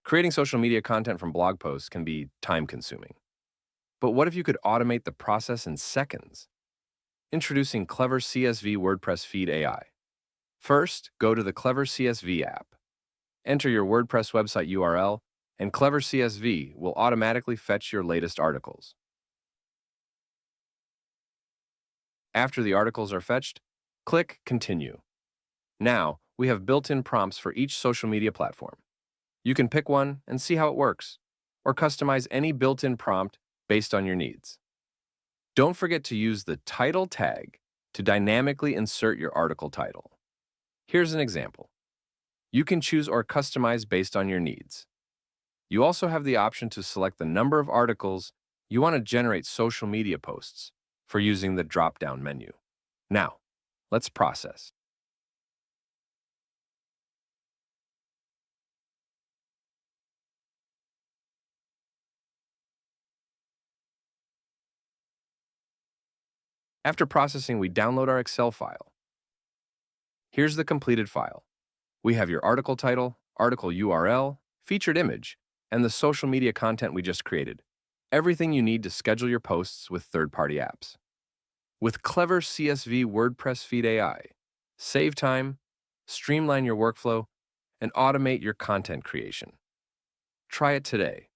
Creating social media content from blog posts can be time-consuming. But what if you could automate the process in seconds? Introducing Clever CSV WordPress Feed AI. First, go to the Clever CSV app. Enter your WordPress website URL, and Clever CSV will automatically fetch your latest articles. After the articles are fetched, click Continue. Now, we have built-in prompts for each social media platform. You can pick one and see how it works, or customize any built-in prompt based on your needs. Don't forget to use the title tag to dynamically insert your article title. Here's an example. You can choose or customize based on your needs. You also have the option to select the number of articles you want to generate social media posts for using the drop-down menu. Now, let's process. After processing, we download our Excel file. Here's the completed file. We have your article title, article URL, featured image, and the social media content we just created. Everything you need to schedule your posts with third-party apps. With Clever CSV WordPress Feed AI, save time, streamline your workflow, and automate your content creation. Try it today.